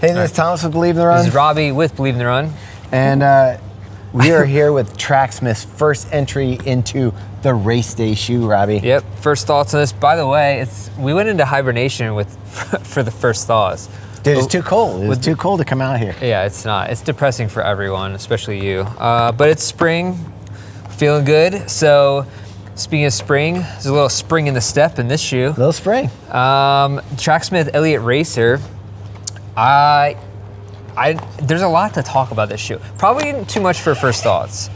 Hey, this is Thomas with Believe in the Run. This is Robbe with Believe in the Run. And we are here with Tracksmith's first entry into the race day shoe, Robbe. Yep, first thoughts on this. By the way, we went into hibernation for the first thaws. Dude, it's too cold. It was too cold to come out here. Yeah, it's not. It's depressing for everyone, especially you. But it's spring, feeling good. So speaking of spring, there's a little spring in the step in this shoe. Little spring. Tracksmith Eliot Racer. There's a lot to talk about this shoe. Probably too much for first thoughts,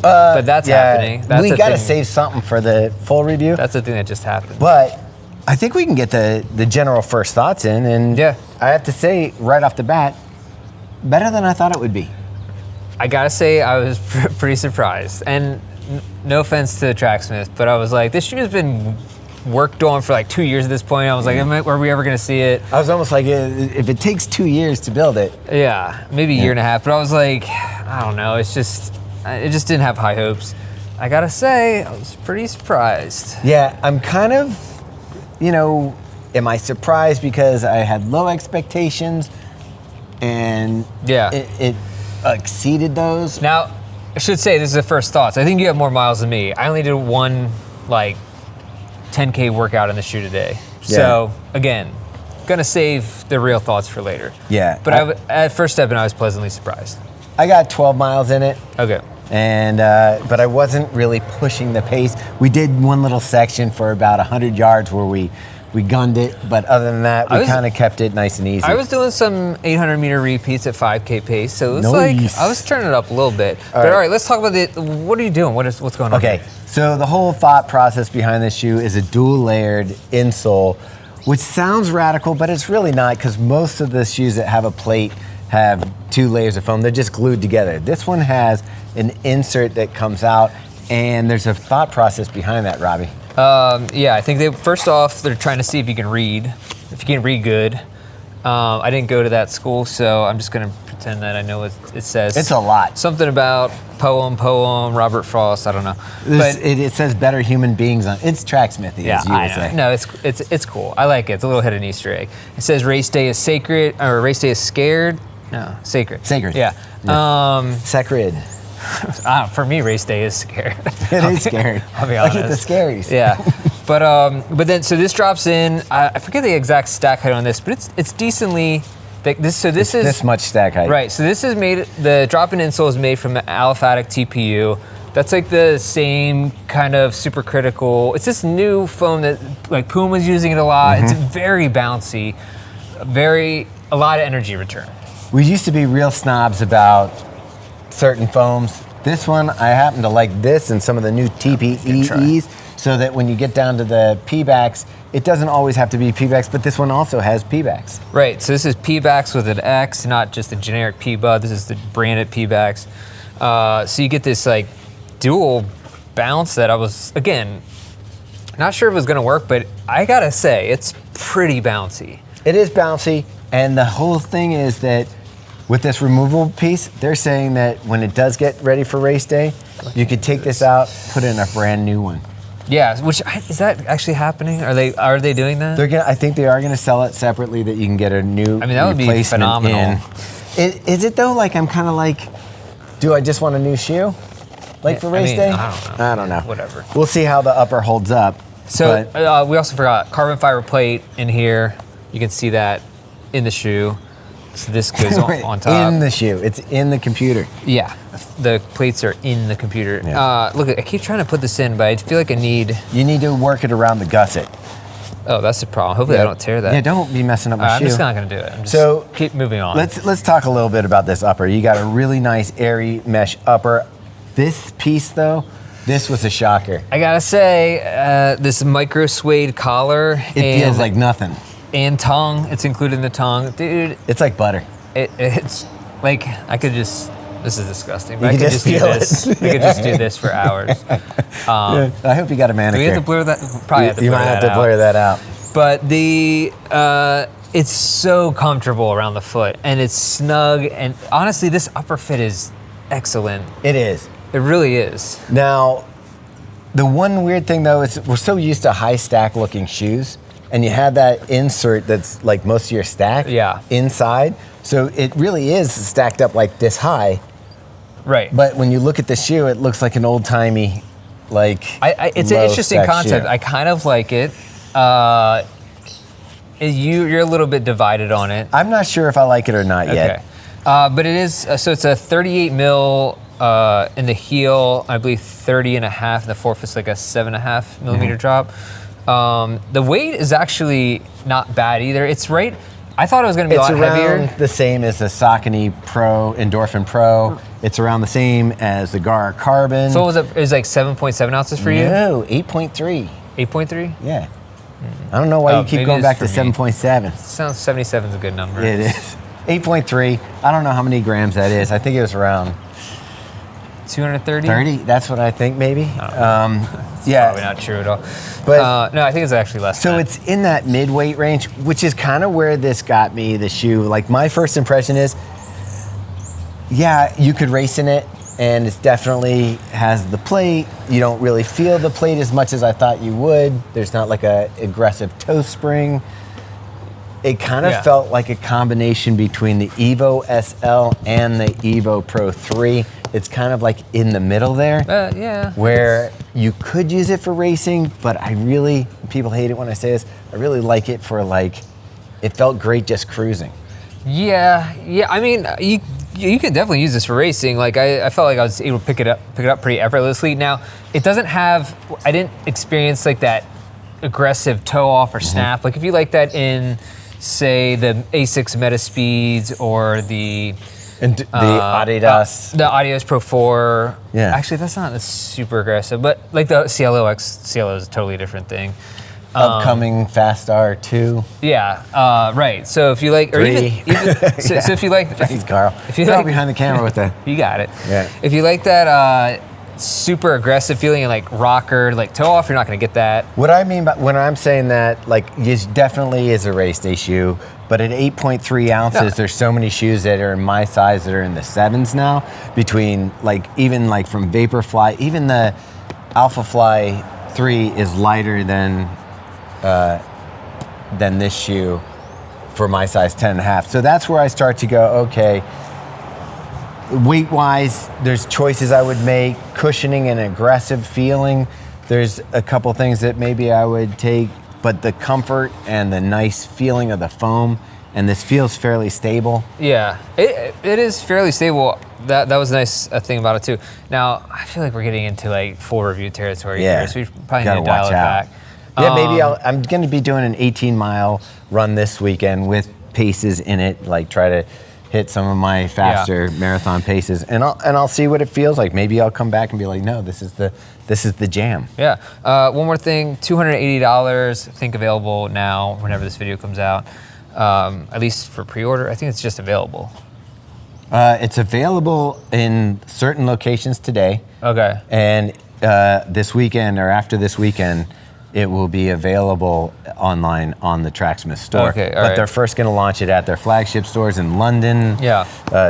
but that's happening. We got to save something for the full review. That's the thing that just happened. But I think we can get the general first thoughts in, and yeah. I have to say right off the bat, better than I thought it would be. I gotta say I was pretty surprised, and no offense to Tracksmith, but I was like, this shoe has been worked on for like 2 years at this point. I was like, are we ever gonna see it? I was almost like, if it takes 2 years to build it. Yeah, maybe a year and a half, but I was like, I don't know, it just didn't have high hopes. I gotta say, I was pretty surprised. Yeah, I'm kind of, am I surprised because I had low expectations and yeah, it exceeded those? Now, I should say this is the first thoughts. I think you have more miles than me. I only did one 10K workout in the shoe today. Yeah. So again, gonna save the real thoughts for later. Yeah. But at first step, I was pleasantly surprised. I got 12 miles in it. Okay. And but I wasn't really pushing the pace. We did one little section for about 100 yards where we gunned it, but other than that, we kind of kept it nice and easy. I was doing some 800 meter repeats at 5K pace, so it was nice. I was turning it up a little bit. All right, let's talk about what are you doing? What's going on? Okay, here? So the whole thought process behind this shoe is a dual layered insole, which sounds radical, but it's really not, because most of the shoes that have a plate have 2 layers of foam. They're just glued together. This one has an insert that comes out, and there's a thought process behind that, Robbe. Yeah, I think first off, they're trying to see if you can read good. I didn't go to that school, so I'm just gonna pretend that I know what it says. It's a lot. Something about poem, Robert Frost, I don't know. But it says better human beings on. It's Tracksmithy, as you would say. No, it's cool. I like it. It's a little hidden Easter egg. It says race day is sacred, or race day is scared. No, sacred. Sacred. Yeah. Sacred. For me, race day is scared. It is scary. I'll be honest. I get the scaries. Yeah, but then so this drops in. I forget the exact stack height on this, but it's decently thick. This is this much stack height. Right. So this is made. The drop-in insole is made from aliphatic TPU. That's like the same kind of supercritical. It's this new foam that Puma's using it a lot. Mm-hmm. It's very bouncy, a lot of energy return. We used to be real snobs about certain foams. This one, I happen to like this and some of the new TPEs, so that when you get down to the PEBAX, it doesn't always have to be PEBAX, but this one also has PEBAX. Right, so this is PEBAX with an X, not just a generic PEBA. This is the branded PEBAX. So you get this dual bounce that I was, again, not sure if it was gonna work, but I gotta say, it's pretty bouncy. It is bouncy, and the whole thing is that with this removable piece, they're saying that when it does get ready for race day, you could take this out, put in a brand new one. Yeah, is that actually happening? Are they doing that? I think they are gonna sell it separately, that you can get a new replacement. I mean, that would be phenomenal. Is it though? I'm kind of do I just want a new shoe? For race day? I don't know. Whatever. We'll see how the upper holds up. So we also forgot carbon fiber plate in here. You can see that in the shoe. So this goes on top. In the shoe. It's in the computer. Yeah, the plates are in the computer. Yeah. Look, I keep trying to put this in, but I feel like I need... You need to work it around the gusset. Oh, that's the problem. Hopefully I don't tear that. Yeah, don't be messing up my shoe. I'm just not going to do it. I'm just keep moving on. Let's talk a little bit about this upper. You got a really nice airy mesh upper. This piece, though, this was a shocker. I got to say, this micro suede collar... It feels like nothing. And tongue, it's included in the tongue. Dude. It's like butter. It's I could just, this is disgusting, but I could just do this. I could just do this for hours. I hope you got a manicure. Do we have to blur that? Probably have to blur that out. You might have to blur that out. But it's so comfortable around the foot, and it's snug, and honestly, this upper fit is excellent. It is. It really is. Now, the one weird thing though is we're so used to high stack looking shoes, and you have that insert that's like most of your stack inside. So it really is stacked up like this high. Right. But when you look at the shoe, it looks like an old-timey, like it's an interesting low-spec concept. shoe. I kind of like it. You're a little bit divided on it. I'm not sure if I like it or not yet. Okay. But it is, so it's a 38 mil in the heel, I believe 30 and a half, and the forefoot's like a 7.5 millimeter drop. The weight is actually not bad either. It's right, I thought it was gonna be a lot heavier. It's around the same as the Saucony Pro, Endorphin Pro. It's around the same as the Gara Carbon. So it was like 7.7 ounces for you? No, 8.3. 8.3? Yeah. I don't know why you keep maybe going it's back to for me. 7.7. Sounds 77 is a good number. It is. 8.3. I don't know how many grams that is. I think it was around 230? 30. That's what I think, maybe. It's yeah. probably not true at all. But- no, I think it's actually less So than it's in that mid-weight range, which is kind of where this got me, the shoe. Like, my first impression is, yeah, you could race in it, and it definitely has the plate. You don't really feel the plate as much as I thought you would. There's not like a aggressive toe spring. It kind of felt like a combination between the Evo SL and the Evo Pro 3. It's kind of like in the middle there. Yeah. Where you could use it for racing, but I really, people hate it when I say this, I really like it for like, it felt great just cruising. Yeah. I mean, you can definitely use this for racing. Like I felt like I was able to pick it up pretty effortlessly. Now, it doesn't have, I didn't experience like that aggressive toe off or snap. Like if you like that in, say, the Asics Metaspeeds or the Adidas. the Adidas Pro 4. Yeah. Actually, that's not super aggressive, but like the CLO is a totally different thing. Upcoming Fast R2. Yeah, right. So if you like, or even so if you like, Thanks, Carl. if you Go like behind the camera with that. you got it. Yeah. If you like that super aggressive feeling and like rocker, like toe off, you're not gonna get that. What I mean by when I'm saying that, like, it definitely is a race day shoe, but at 8.3 ounces, there's so many shoes that are in my size that are in the 7s now, between like, even like from Vaporfly, even the Alpha Fly 3 is lighter than this shoe for my size 10.5. So that's where I start to go, okay, weight-wise, there's choices I would make, cushioning and aggressive feeling. There's a couple things that maybe I would take, but the comfort and the nice feeling of the foam, and this feels fairly stable. Yeah, it is fairly stable. That was a nice thing about it too. Now, I feel like we're getting into like full review territory here, so we probably need to dial it back. Yeah, maybe I'm going to be doing an 18-mile run this weekend with paces in it, like try to hit some of my faster marathon paces, and I'll see what it feels like. Maybe I'll come back and be like, no, this is the jam. Yeah. One more thing, $280. I think available now whenever this video comes out. At least for pre-order, I think it's just available. It's available in certain locations today. Okay. And this weekend or after this weekend, it will be available online on the Tracksmith store. Okay, all but right. they're first going to launch it at their flagship stores in London,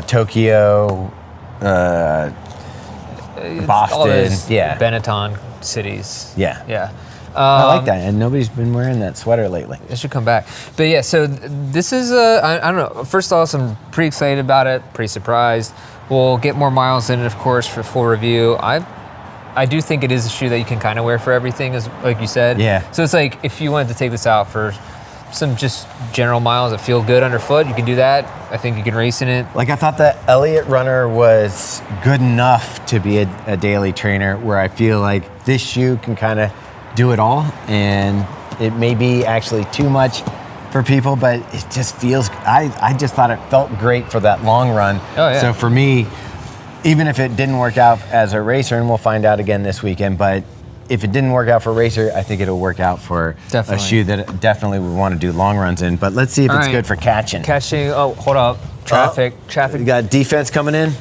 Tokyo, Boston, all those yeah, Benetton cities. yeah. Yeah. I like that, and nobody's been wearing that sweater lately. It should come back. But yeah, so this is, I don't know, first off, I'm pretty excited about it, pretty surprised. We'll get more miles in it, of course, for full review. I do think it is a shoe that you can kind of wear for everything, as like you said. Yeah. So it's like, if you wanted to take this out for some just general miles that feel good underfoot, you can do that. I think you can race in it. Like, I thought the Eliot Runner was good enough to be a daily trainer, where I feel like this shoe can kind of do it all, and it may be actually too much for people, but it just feels, I just thought it felt great for that long run. Oh, yeah. So for me, even if it didn't work out as a racer, and we'll find out again this weekend, but if it didn't work out for a racer, I think it'll work out for a shoe that definitely would want to do long runs in. But let's see if it's good for catching. Catching, oh, hold up. Traffic. You got defense coming in?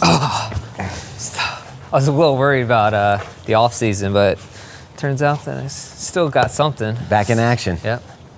I was a little worried about the off season, but turns out that I still got something. Back in action. Yep.